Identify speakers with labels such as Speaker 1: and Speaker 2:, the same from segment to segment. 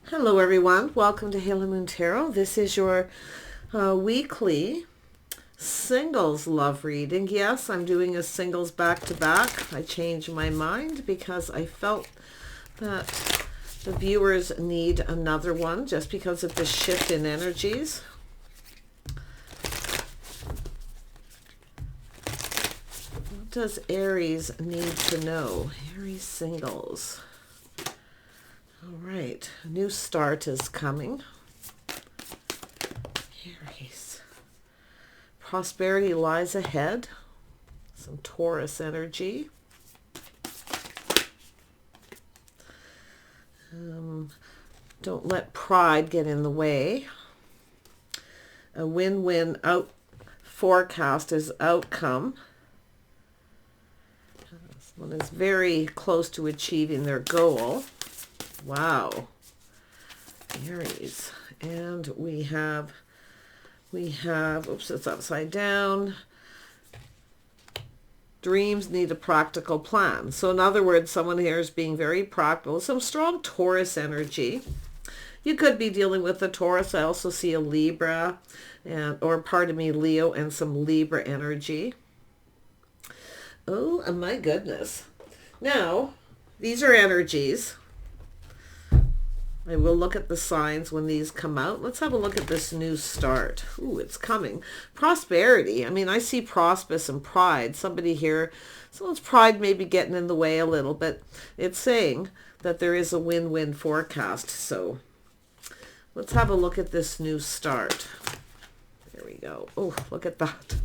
Speaker 1: Hello everyone, welcome to Halo Moon Tarot. This is your weekly singles love reading. Yes, I'm doing a singles back-to-back. I changed my mind because I felt that the viewers need another one just because of the shift in energies. What does Aries need to know? Aries singles. All right, a new start is coming. Aries. Prosperity lies ahead. Some Taurus energy. Don't let pride get in the way. A win-win forecast is outcome. Someone is very close to achieving their goal. Wow, Aries. And we have, oops, it's upside down. Dreams need a practical plan. So in other words, someone here is being very practical. Some strong Taurus energy. You could be dealing with a Taurus. I also see a Libra, Leo, and some Libra energy. Oh, my goodness. Now, these are energies. I will look at the signs when these come out. Let's have a look at this new start. Ooh, it's coming. Prosperity. I mean, I see prospers and pride. Somebody here, someone's pride may be getting in the way a little, but it's saying that there is a win-win forecast. So let's have a look at this new start. There we go. Oh, look at that.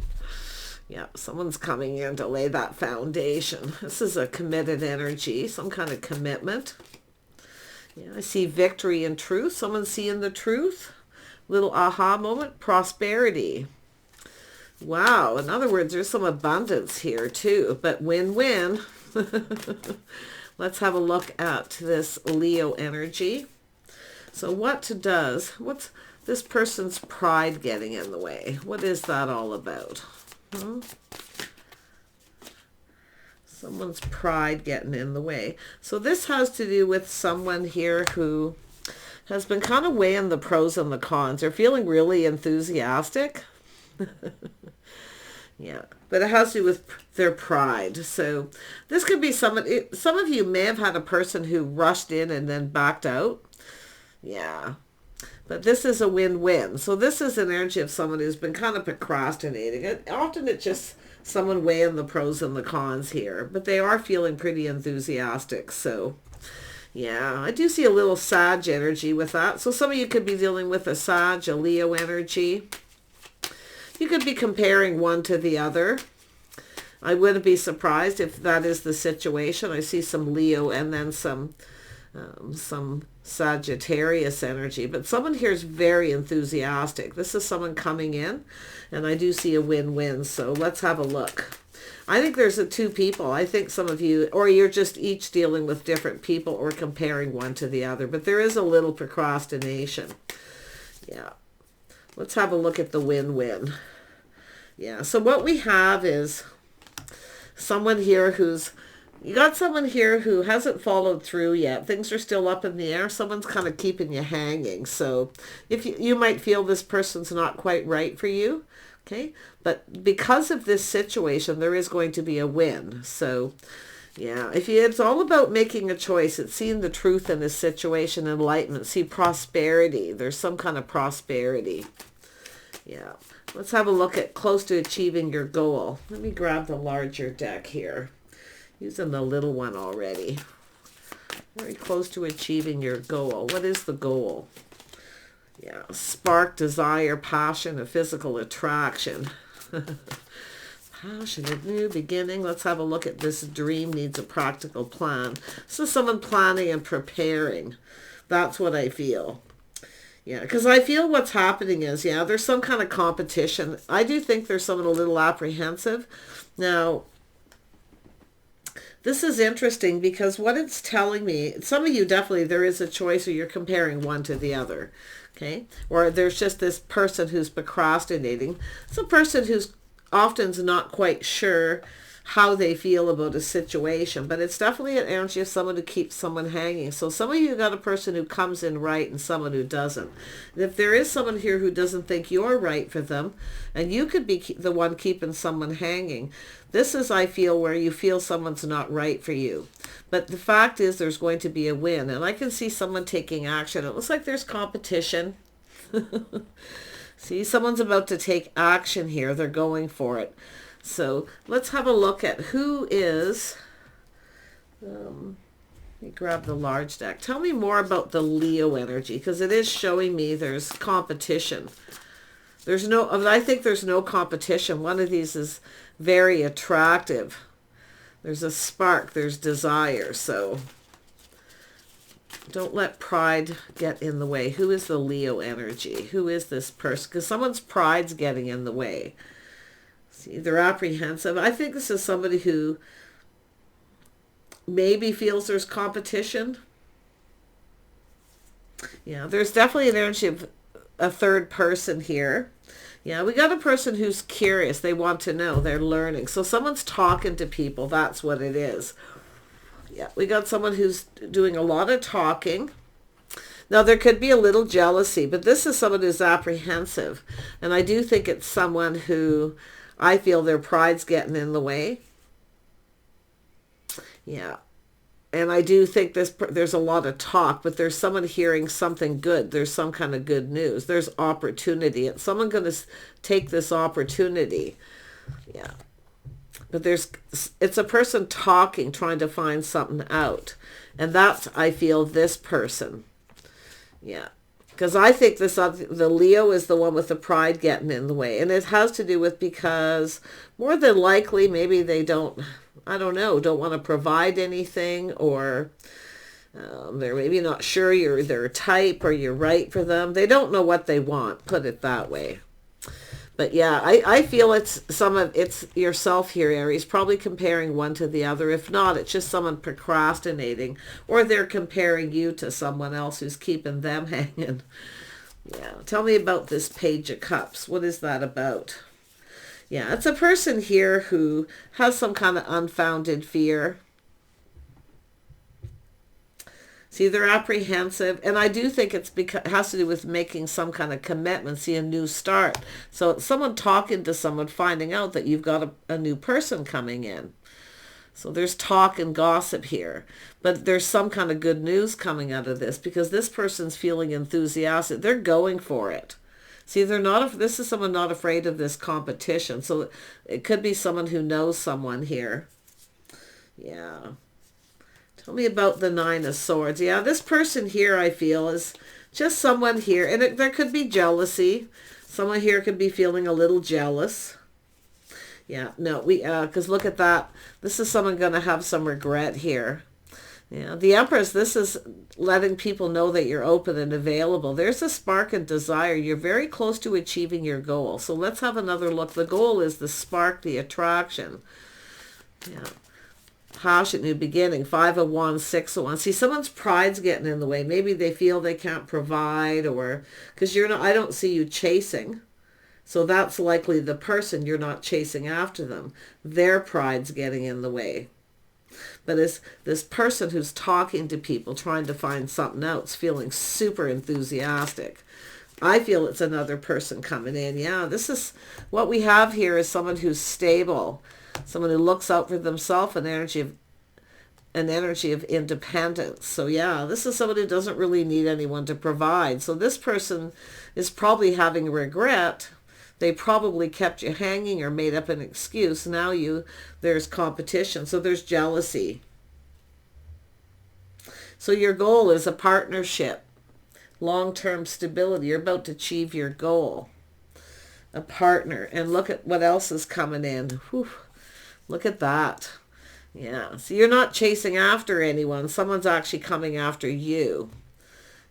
Speaker 1: Yeah, someone's coming in to lay that foundation. This is a committed energy, some kind of commitment. Yeah, I see victory and truth. Someone's seeing the truth. Little aha moment. Prosperity. Wow. In other words, there's some abundance here too, but win-win. Let's have a look at this Leo energy. So what's this person's pride getting in the way? What is that all about? Someone's pride getting in the way. So this has to do with someone here who has been kind of weighing the pros and the cons. They're feeling really enthusiastic. Yeah, but it has to do with their pride. So this could be some of you may have had a person who rushed in and then backed out. Yeah. But this is a win-win. So this is an energy of someone who's been kind of procrastinating. Often it's just someone weighing the pros and the cons here. But they are feeling pretty enthusiastic. So, yeah, I do see a little Sag energy with that. So some of you could be dealing with a Sag, a Leo energy. You could be comparing one to the other. I wouldn't be surprised if that is the situation. I see some Leo and then some Sagittarius energy, but someone here is very enthusiastic. This is someone coming in, and I do see a win-win. So let's have a look. I think there's two people. I think some of you, or you're just each dealing with different people or comparing one to the other, but there is a little procrastination. Yeah. Let's have a look at the win-win. Yeah. So what we have is someone here you got someone here who hasn't followed through yet. Things are still up in the air. Someone's kind of keeping you hanging. So if you might feel this person's not quite right for you, okay? But because of this situation, there is going to be a win. So yeah, it's all about making a choice. It's seeing the truth in this situation, enlightenment. See prosperity. There's some kind of prosperity. Yeah. Let's have a look at close to achieving your goal. Let me grab the larger deck here. Using the little one already. Very close to achieving your goal. What is the goal? Yeah, spark, desire, passion, a physical attraction. Passion, a new beginning. Let's have a look at this dream needs a practical plan. So someone planning and preparing. That's what I feel. Yeah, because I feel what's happening is, there's some kind of competition. I do think there's someone a little apprehensive. Now, this is interesting because what it's telling me, some of you definitely, there is a choice or you're comparing one to the other, okay? Or there's just this person who's procrastinating. It's a person who's often not quite sure how they feel about a situation, but it's definitely an energy of someone who keeps someone hanging. So some of you got a person who comes in right and someone who doesn't. And if there is someone here who doesn't think you're right for them, and you could be the one keeping someone hanging, this is, I feel, where you feel someone's not right for you. But the fact is there's going to be a win, and I can see someone taking action. It looks like there's competition. See, someone's about to take action here. They're going for it. So let's have a look at who is, let me grab the large deck. Tell me more about the Leo energy, because it is showing me there's competition. I think there's no competition. One of these is very attractive. There's a spark, there's desire. So don't let pride get in the way. Who is the Leo energy? Who is this person? Because someone's pride's getting in the way. See, they're apprehensive. I think this is somebody who maybe feels there's competition. Yeah, there's definitely an energy of a third person here. Yeah, we got a person who's curious. They want to know. They're learning. So someone's talking to people. That's what it is. Yeah, we got someone who's doing a lot of talking. Now, there could be a little jealousy, but this is someone who's apprehensive. And I do think it's someone who I feel their pride's getting in the way. Yeah. And I do think there's a lot of talk, but there's someone hearing something good. There's some kind of good news. There's opportunity. And someone going to take this opportunity. Yeah. But it's a person talking, trying to find something out. And that's, I feel, this person. Yeah. Because I think the Leo is the one with the pride getting in the way. And it has to do with, because more than likely, maybe they don't want to provide anything, or they're maybe not sure you're their type or you're right for them. They don't know what they want, put it that way. But yeah, I feel it's yourself here, Aries, probably comparing one to the other. If not, it's just someone procrastinating, or they're comparing you to someone else who's keeping them hanging. Yeah, tell me about this Page of Cups. What is that about? Yeah, it's a person here who has some kind of unfounded fear. See, they're apprehensive, and I do think it has to do with making some kind of commitment, see, a new start. So it's someone talking to someone, finding out that you've got a new person coming in. So there's talk and gossip here, but there's some kind of good news coming out of this, because this person's feeling enthusiastic. They're going for it. See, this is someone not afraid of this competition. So it could be someone who knows someone here. Yeah. Tell me about the Nine of Swords. Yeah, this person here, I feel, is just someone here. And there could be jealousy. Someone here could be feeling a little jealous. Yeah, no, because look at that. This is someone going to have some regret here. Yeah, the Empress, this is letting people know that you're open and available. There's a spark and desire. You're very close to achieving your goal. So let's have another look. The goal is the spark, the attraction. Yeah. Passion, new beginning. 5 of Wands, 6 of Wands. See, someone's pride's getting in the way. Maybe they feel they can't provide, or because I don't see you chasing. So that's likely the person. You're not chasing after them. Their pride's getting in the way. But it's this person who's talking to people, trying to find something else, feeling super enthusiastic. I feel it's another person coming in. Yeah, this is what we have here, is someone who's stable, someone who looks out for themselves, an energy of independence. So yeah, this is someone who doesn't really need anyone to provide. So this person is probably having regret. They probably kept you hanging or made up an excuse. Now there's competition. So there's jealousy. So your goal is a partnership, long-term stability. You're about to achieve your goal. A partner. And look at what else is coming in. Whew. Look at that. Yeah. So you're not chasing after anyone. Someone's actually coming after you.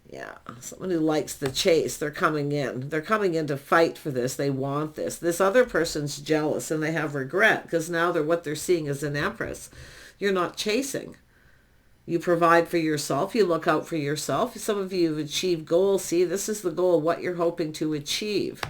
Speaker 1: Yeah, someone who likes the chase. They're coming in. They're coming in to fight for this. They want this. This other person's jealous and they have regret, because now what they're seeing is an Empress. You're not chasing. You provide for yourself. You look out for yourself. Some of you have achieved goals. See, this is the goal, what you're hoping to achieve.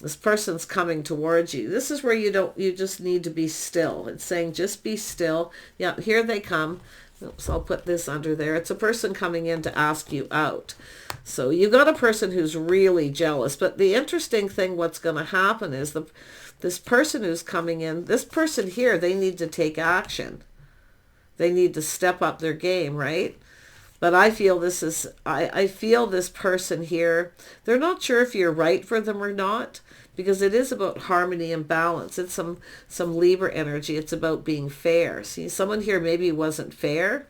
Speaker 1: This person's coming towards you. This is where you just need to be still. It's saying just be still. Yeah, here they come. Oops, I'll put this under there. It's a person coming in to ask you out. So you got a person who's really jealous. But the interesting thing, what's going to happen is this person who's coming in, this person here, they need to take action. They need to step up their game, right? But I feel this is, I feel this person here, they're not sure if you're right for them or not, because it is about harmony and balance. It's some Libra energy. It's about being fair. See, someone here maybe wasn't fair,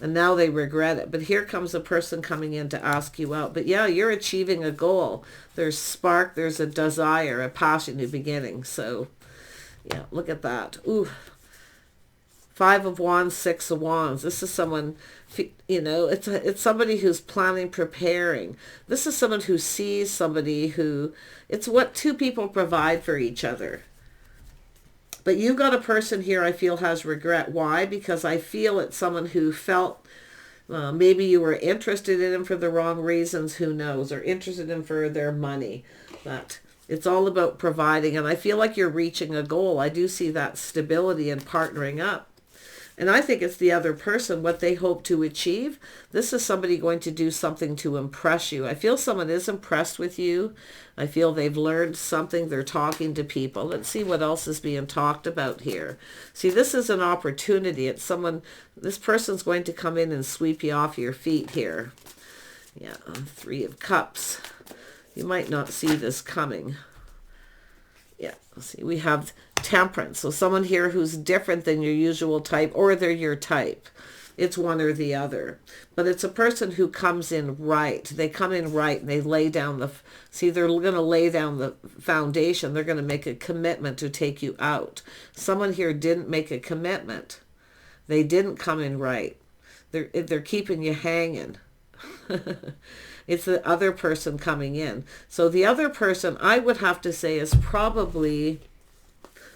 Speaker 1: and now they regret it. But here comes a person coming in to ask you out. But yeah, you're achieving a goal. There's spark, there's a desire, a passion, new beginning. So yeah, look at that. Ooh. 5 of Wands, 6 of Wands. This is someone, you know, it's somebody who's planning, preparing. This is someone who sees somebody who, it's what two people provide for each other. But you've got a person here I feel has regret. Why? Because I feel it's someone who felt maybe you were interested in them for the wrong reasons, who knows, or interested in for their money. But it's all about providing, and I feel like you're reaching a goal. I do see that stability and partnering up. And I think it's the other person, what they hope to achieve. This is somebody going to do something to impress you. I feel someone is impressed with you. I feel they've learned something. They're talking to people. Let's see what else is being talked about here. See, this is an opportunity. It's someone, this person's going to come in and sweep you off your feet here. Yeah, 3 of Cups. You might not see this coming. Yeah, see, we have Temperance. So someone here who's different than your usual type, or they're your type. It's one or the other. But it's a person who comes in right. They come in right and they lay down the, see, they're going to lay down the foundation. They're going to make a commitment to take you out. Someone here didn't make a commitment. They didn't come in right. They're keeping you hanging. It's the other person coming in. So the other person, I would have to say, is probably,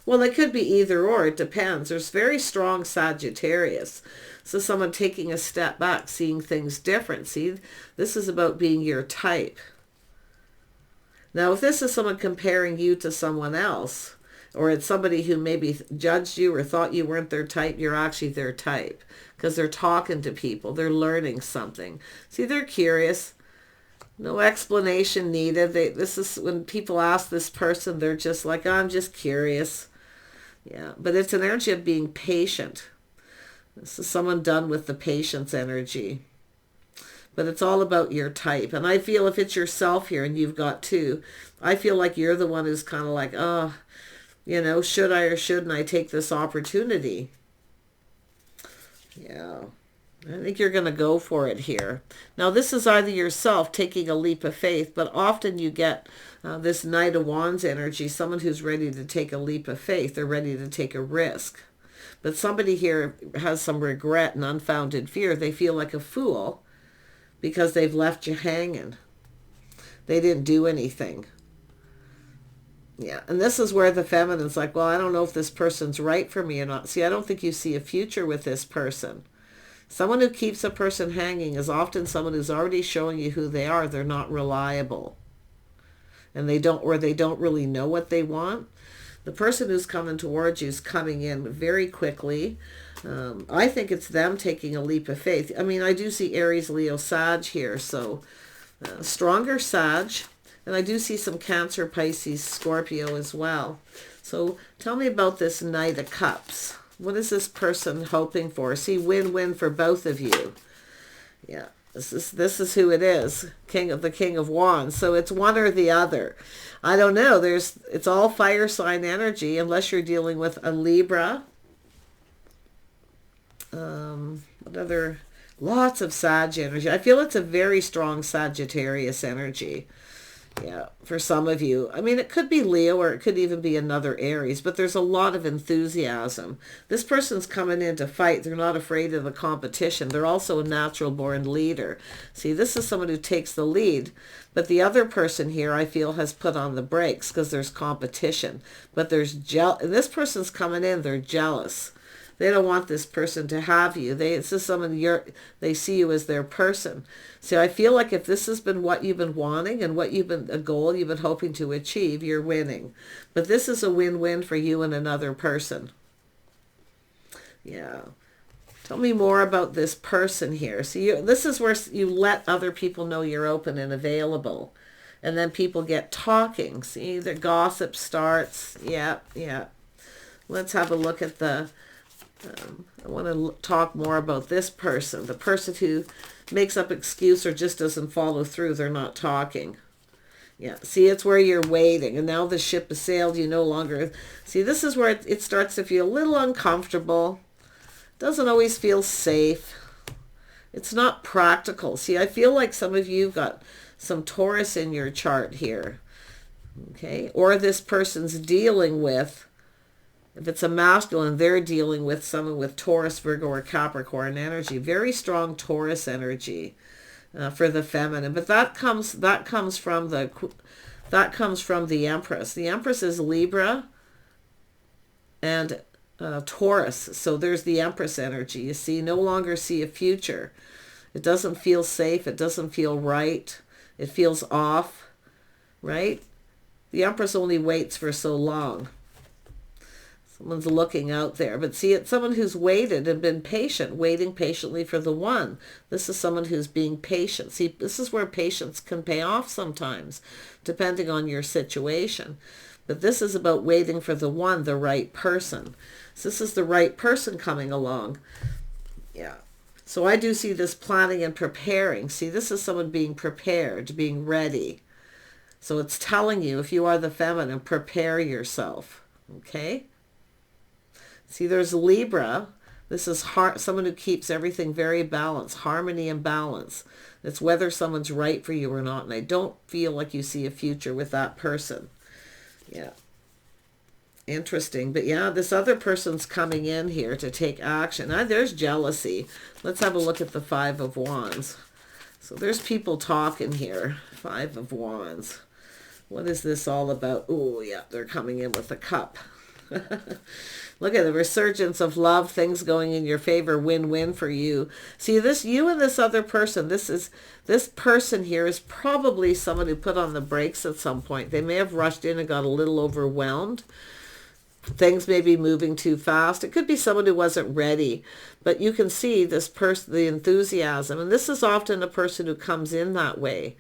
Speaker 1: well, it could be either or. It depends. There's very strong Sagittarius. So someone taking a step back, seeing things different. See, this is about being your type. Now, if this is someone comparing you to someone else, or it's somebody who maybe judged you or thought you weren't their type, you're actually their type. Because they're talking to people. They're learning something. See, they're curious. No explanation needed. This is when people ask this person, they're just like, oh, I'm just curious. Yeah, but it's an energy of being patient. This is someone done with the patience energy. But it's all about your type. And I feel if it's yourself here and you've got 2, I feel like you're the one who's kind of like, oh, you know, should I or shouldn't I take this opportunity? Yeah. I think you're going to go for it here. Now, this is either yourself taking a leap of faith, but often you get this Knight of Wands energy, someone who's ready to take a leap of faith. They're ready to take a risk. But somebody here has some regret and unfounded fear. They feel like a fool because they've left you hanging. They didn't do anything. Yeah, and this is where the feminine's like, well, I don't know if this person's right for me or not. See, I don't think you see a future with this person. Someone who keeps a person hanging is often someone who's already showing you who they are. They're not reliable. And they don't really know what they want. The person who's coming towards you is coming in very quickly. I think it's them taking a leap of faith. I mean, I do see Aries, Leo, Sag here. So stronger Sag. And I do see some Cancer, Pisces, Scorpio as well. So tell me about this Knight of Cups. What is this person hoping for? See, win-win for both of you. Yeah, this is who it is. King of Wands. So it's one or the other. I don't know. It's all fire sign energy unless you're dealing with a Libra. What other? Lots of Sag energy. I feel it's a very strong Sagittarius energy. Yeah, for some of you. I mean, it could be Leo or it could even be another Aries, but there's a lot of enthusiasm. This person's coming in to fight. They're not afraid of the competition. They're also a natural born leader. See, this is someone who takes the lead, but the other person here I feel has put on the brakes because there's competition. But there's and this person's coming in, they're jealous. They don't want this person to have you. It's just someone they see you as their person. So I feel like if this has been what you've been wanting and a goal you've been hoping to achieve, you're winning. But this is a win-win for you and another person. Yeah. Tell me more about this person here. See, this is where you let other people know you're open and available. And then people get talking. See, the gossip starts. Yeah, yeah. Let's have a look at I want to talk more about this person. The person who makes up excuse or just doesn't follow through. They're not talking. Yeah, see, it's where you're waiting. And now the ship has sailed. You no longer... See, this is where it starts to feel a little uncomfortable. Doesn't always feel safe. It's not practical. See, I feel like some of you got some Taurus in your chart here. Okay, or this person's dealing with, if it's a masculine, they're dealing with someone with Taurus, Virgo, or Capricorn energy. Very strong Taurus energy for the feminine. But that comes from the Empress. The Empress is Libra and Taurus. So there's the Empress energy. You see, no longer see a future. It doesn't feel safe. It doesn't feel right. It feels off, right? The Empress only waits for so long. Someone's looking out there. But see, it's someone who's waited and been patient, waiting patiently for the one. This is someone who's being patient. See, this is where patience can pay off sometimes, depending on your situation. But this is about waiting for the one, the right person. So this is the right person coming along. Yeah. So I do see this planning and preparing. See, this is someone being prepared, being ready. So it's telling you, if you are the feminine, prepare yourself. Okay? See, there's Libra. This is someone who keeps everything very balanced, harmony and balance. It's whether someone's right for you or not. And I don't feel like you see a future with that person. Yeah. Interesting. But yeah, this other person's coming in here to take action. There's jealousy. Let's have a look at the Five of Wands. So there's people talking here. Five of Wands. What is this all about? Oh, yeah, they're coming in with a cup. Look at the resurgence of love, things going in your favor, win-win for you. See, you and this other person, this person here is probably someone who put on the brakes at some point. They may have rushed in and got a little overwhelmed. Things may be moving too fast. It could be someone who wasn't ready. But you can see this person, the enthusiasm. And this is often a person who comes in that way.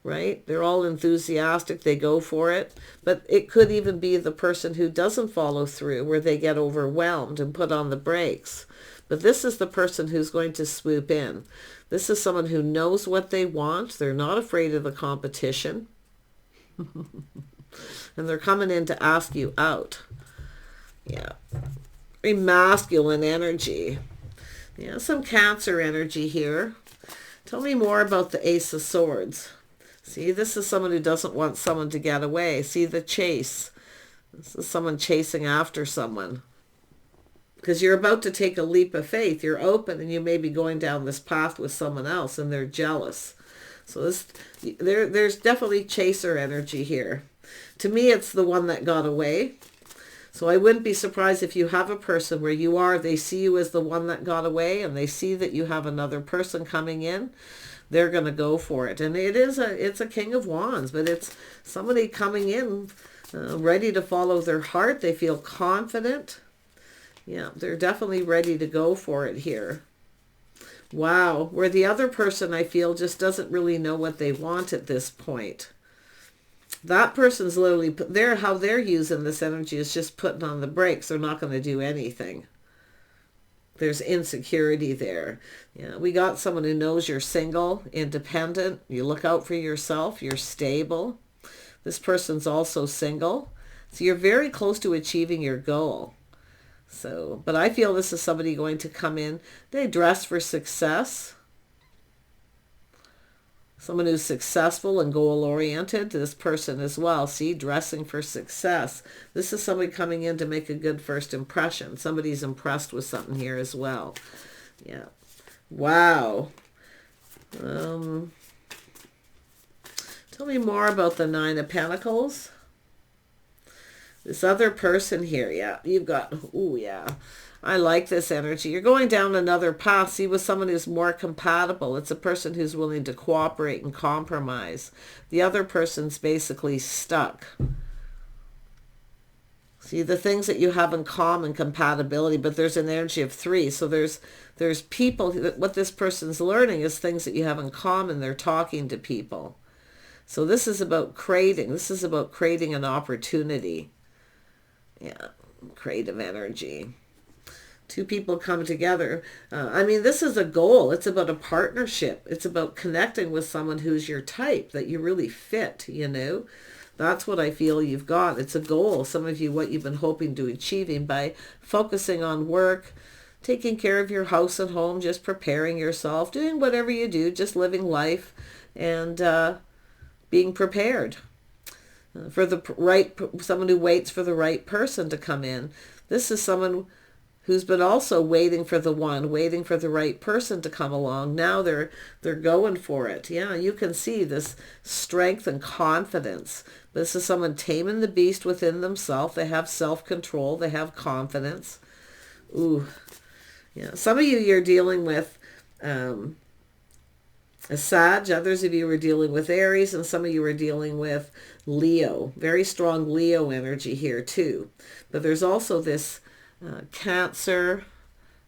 Speaker 1: Right? They're all enthusiastic. They go for it. But it could even be the person who doesn't follow through, where they get overwhelmed and put on the brakes. But this is the person who's going to swoop in. This is someone who knows what they want. They're not afraid of the competition. And they're coming in to ask you out. Yeah. Very masculine energy. Yeah, some Cancer energy here. Tell me more about the Ace of Swords. See, this is someone who doesn't want someone to get away. See the chase. This is someone chasing after someone. Because you're about to take a leap of faith. You're open and you may be going down this path with someone else and they're jealous. So there's definitely chaser energy here. To me, it's the one that got away. So I wouldn't be surprised if you have a person where they see you as the one that got away and they see that you have another person coming in. They're going to go for it. And it's a King of Wands, but it's somebody coming in ready to follow their heart. They feel confident. Yeah, they're definitely ready to go for it here. Wow. Where the other person, I feel, just doesn't really know what they want at this point. That person's literally, how they're using this energy is just putting on the brakes. They're not going to do anything. There's insecurity there. Yeah, we got someone who knows you're single, independent. You look out for yourself. You're stable. This person's also single. So you're very close to achieving your goal. So, but I feel this is somebody going to come in. They dress for success. Someone who's successful and goal-oriented, this person as well. See, dressing for success. This is somebody coming in to make a good first impression. Somebody's impressed with something here as well. Yeah. Wow. Tell me more about the Nine of Pentacles. This other person here, yeah, you've got, oh yeah. I like this energy. You're going down another path. See, with someone who's more compatible. It's a person who's willing to cooperate and compromise. The other person's basically stuck. See, the things that you have in common, compatibility, but there's an energy of 3. So there's people, what this person's learning is things that you have in common. They're talking to people. So this is about creating. This is about creating an opportunity. Yeah, creative energy. 2 people come together. I mean, this is a goal. It's about a partnership. It's about connecting with someone who's your type, that you really fit, you know. That's what I feel you've got. It's a goal. Some of you, what you've been hoping to achieving by focusing on work, taking care of your house and home, just preparing yourself, doing whatever you do, just living life and being prepared for the right, someone who waits for the right person to come in. This is someone who's been also waiting for the one, waiting for the right person to come along. Now they're going for it. Yeah, you can see this strength and confidence. This is someone taming the beast within themselves. They have self-control. They have confidence. Ooh, yeah. Some of you, you're dealing with a Sag. Others of you are dealing with Aries, and some of you are dealing with Leo. Very strong Leo energy here too. But there's also this Cancer,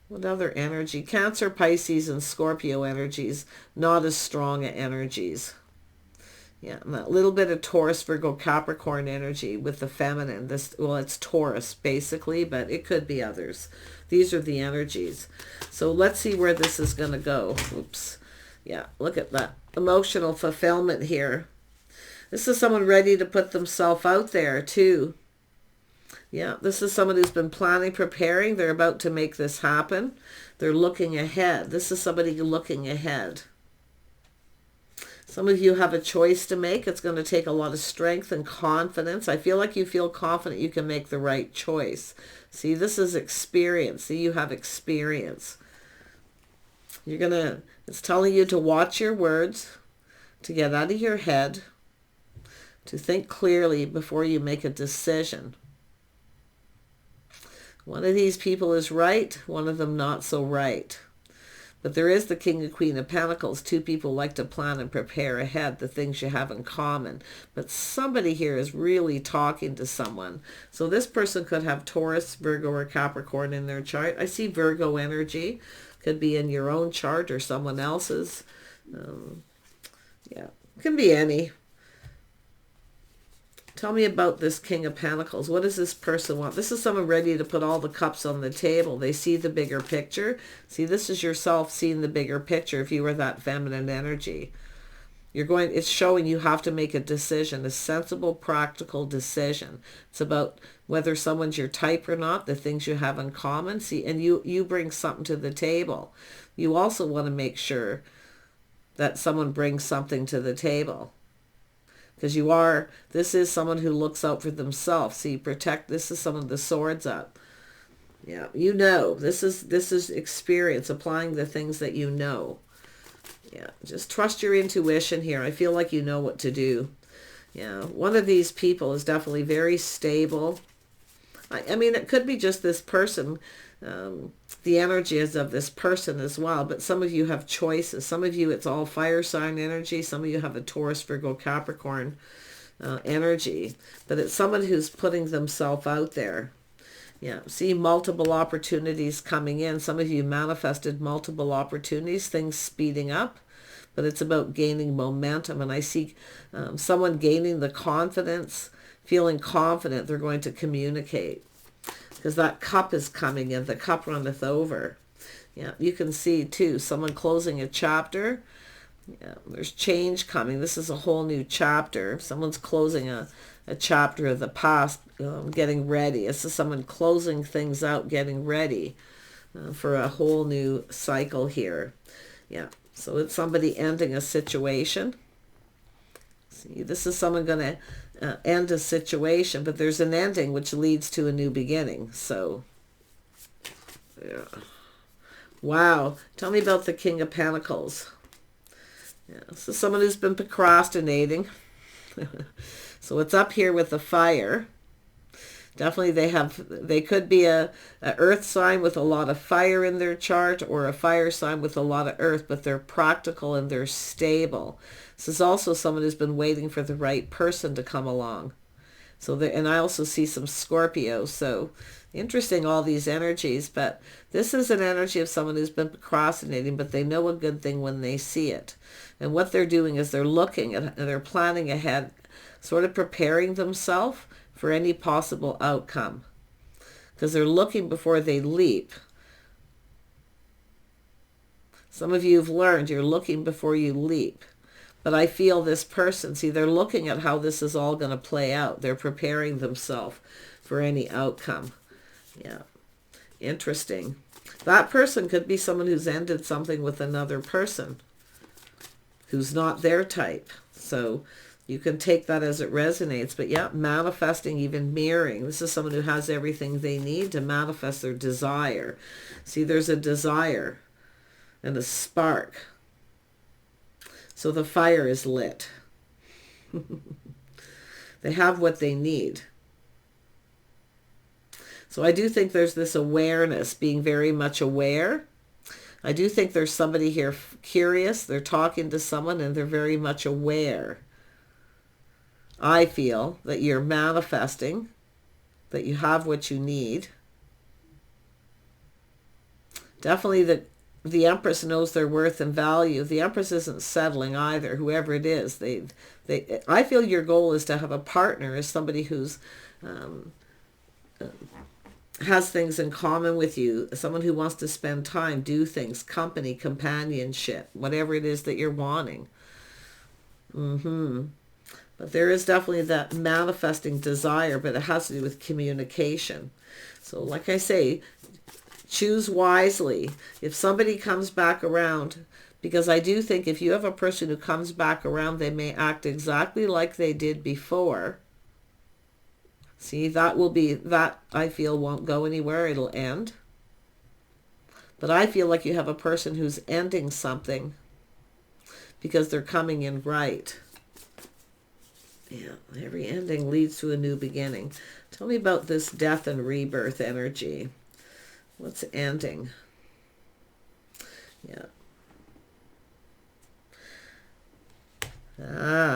Speaker 1: what other energy? Cancer, Pisces, and Scorpio energies, not as strong energies. Yeah, and a little bit of Taurus, Virgo, Capricorn energy with the feminine. This, well, it's Taurus basically, but it could be others. These are the energies. So let's see where this is going to go. Oops. Yeah, look at that emotional fulfillment here. This is someone ready to put themselves out there too. Yeah, this is someone who's been planning, preparing. They're about to make this happen. They're looking ahead. This is somebody looking ahead. Some of you have a choice to make. It's going to take a lot of strength and confidence. I feel like you feel confident you can make the right choice. See, this is experience. See, you have experience. It's telling you to watch your words, to get out of your head, to think clearly before you make a decision. One of these people is right, one of them not so right. But there is the King and Queen of Pentacles. 2 people like to plan and prepare ahead, the things you have in common. But somebody here is really talking to someone. So this person could have Taurus, Virgo, or Capricorn in their chart. I see Virgo energy. Could be in your own chart or someone else's. Yeah, can be any. Tell me about this King of Pentacles. What does this person want? This is someone ready to put all the cups on the table. They see the bigger picture. See, this is yourself seeing the bigger picture if you were that feminine energy. It's showing you have to make a decision, a sensible, practical decision. It's about whether someone's your type or not, the things you have in common. See, and you bring something to the table. You also want to make sure that someone brings something to the table. Because this is someone who looks out for themselves. See, this is someone with the swords up. Yeah, you know, this is experience, applying the things that you know. Yeah, just trust your intuition here. I feel like you know what to do. Yeah, one of these people is definitely very stable. I mean, it could be just this person. The energy is of this person as well, but some of you have choices. Some of you, it's all fire sign energy. Some of you have a Taurus, Virgo, Capricorn energy, but it's someone who's putting themselves out there. Yeah, see multiple opportunities coming in. Some of you manifested multiple opportunities, things speeding up, but it's about gaining momentum. And I see someone gaining the confidence, feeling confident they're going to communicate. Because that cup is coming in. The cup runneth over. Yeah, you can see too, someone closing a chapter. Yeah, there's change coming. This is a whole new chapter. Someone's closing a chapter of the past, getting ready. This is someone closing things out, getting ready for a whole new cycle here. Yeah, so it's somebody ending a situation. See, this is someone going to end a situation, but there's an ending which leads to a new beginning. So, yeah. Wow. Tell me about the King of Pentacles. Yeah, this is someone who's been procrastinating. So it's up here with the fire. Definitely they could be a earth sign with a lot of fire in their chart, or a fire sign with a lot of earth, but they're practical and they're stable. This is also someone who's been waiting for the right person to come along. So and I also see some Scorpio. So interesting, all these energies, but this is an energy of someone who's been procrastinating, but they know a good thing when they see it. And what they're doing is they're looking and they're planning ahead, sort of preparing themselves for any possible outcome, because they're looking before they leap. Some of you have learned you're looking before you leap. But I feel this person, see, they're looking at how this is all going to play out. They're preparing themselves for any outcome. Yeah, interesting. That person could be someone who's ended something with another person who's not their type. So you can take that as it resonates. But yeah, manifesting, even mirroring. This is someone who has everything they need to manifest their desire. See, there's a desire and a spark. So the fire is lit. They have what they need. So I do think there's this awareness, being very much aware. I do think there's somebody here curious. They're talking to someone and they're very much aware. I feel that you're manifesting, that you have what you need. Definitely the Empress knows their worth and value. The Empress isn't settling either, whoever it is. I feel your goal is to have a partner, as somebody who's has things in common with you, someone who wants to spend time, do things, company, companionship, whatever it is that you're wanting. But there is definitely that manifesting desire, but it has to do with communication. So like I say, choose wisely. If somebody comes back around, because I do think if you have a person who comes back around, they may act exactly like they did before. See, that I feel won't go anywhere. It'll end. But I feel like you have a person who's ending something because they're coming in right. Yeah, every ending leads to a new beginning. Tell me about this death and rebirth energy. What's ending? Yeah.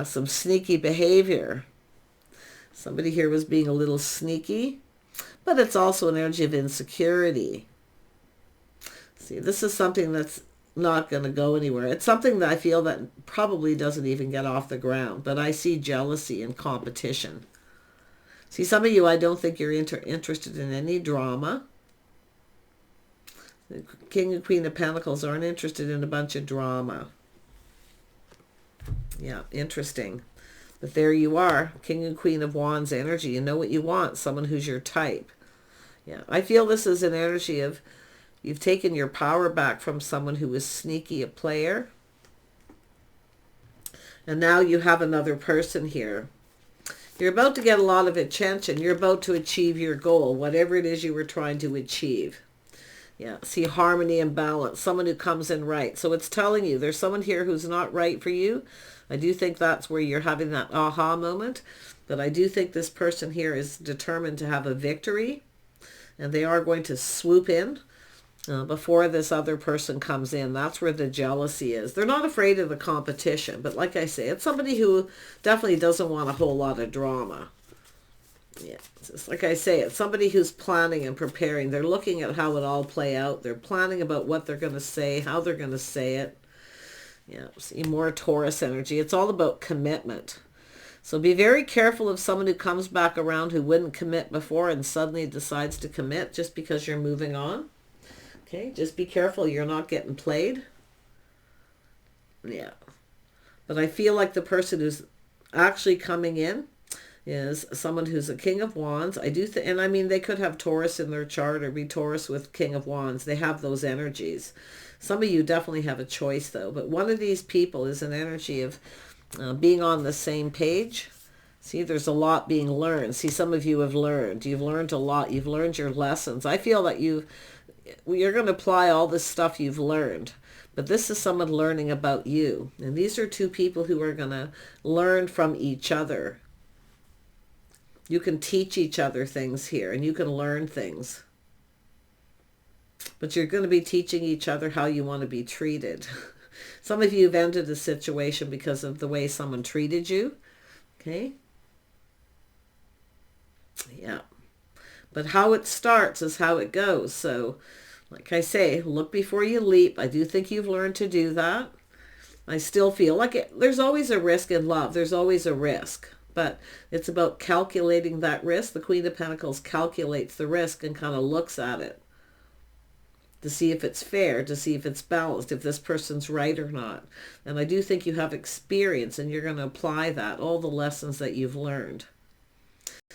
Speaker 1: Some sneaky behavior. Somebody here was being a little sneaky, but it's also an energy of insecurity. See, this is something that's not going to go anywhere. It's something that I feel that probably doesn't even get off the ground, but I see jealousy and competition. See, some of you, I don't think you're interested in any drama. The King and Queen of Pentacles aren't interested in a bunch of drama. Yeah, interesting. But there you are, King and Queen of Wands energy. You know what you want, someone who's your type. Yeah, I feel this is an energy of you've taken your power back from someone who was sneaky, a player. And now you have another person here. You're about to get a lot of attention. You're about to achieve your goal, whatever it is you were trying to achieve. Yeah, see, harmony and balance, someone who comes in right. So it's telling you there's someone here who's not right for you. I do think that's where you're having that aha moment. But I do think this person here is determined to have a victory. And they are going to swoop in before this other person comes in. That's where the jealousy is. They're not afraid of the competition. But like I say, it's somebody who definitely doesn't want a whole lot of drama. Yeah, just like I say, it's somebody who's planning and preparing. They're looking at how it all play out. They're planning about what they're going to say, how they're going to say it. Yeah, see, more Taurus energy. It's all about commitment. So be very careful of someone who comes back around who wouldn't commit before and suddenly decides to commit just because you're moving on. Okay, just be careful you're not getting played. Yeah. But I feel like the person who's actually coming in is someone who's a King of Wands. I do and I mean, they could have Taurus in their chart or be Taurus with King of Wands. They have those energies. Some of you definitely have a choice though, but one of these people is an energy of being on the same page. See, there's a lot being learned. See, some of you have learned. You've learned a lot. You've learned your lessons. I feel that you're going to apply all this stuff you've learned. But this is someone learning about you. And these are two people who are going to learn from each other. You can teach each other things here, and you can learn things. But you're going to be teaching each other how you want to be treated. Some of you have ended a situation because of the way someone treated you. Okay? Yeah. But how it starts is how it goes. So, like I say, look before you leap. I do think you've learned to do that. I still feel like there's always a risk in love. There's always a risk. But it's about calculating that risk. The Queen of Pentacles calculates the risk and kind of looks at it to see if it's fair, to see if it's balanced, if this person's right or not. And I do think you have experience, and you're going to apply that, all the lessons that you've learned.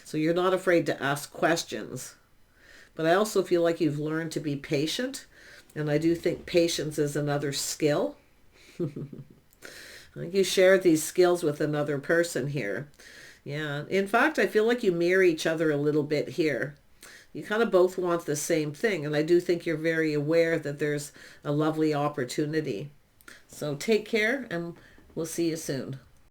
Speaker 1: So you're not afraid to ask questions. But I also feel like you've learned to be patient. And I do think patience is another skill. I think you share these skills with another person here. Yeah. In fact, I feel like you mirror each other a little bit here. You kind of both want the same thing. And I do think you're very aware that there's a lovely opportunity. So take care, and we'll see you soon.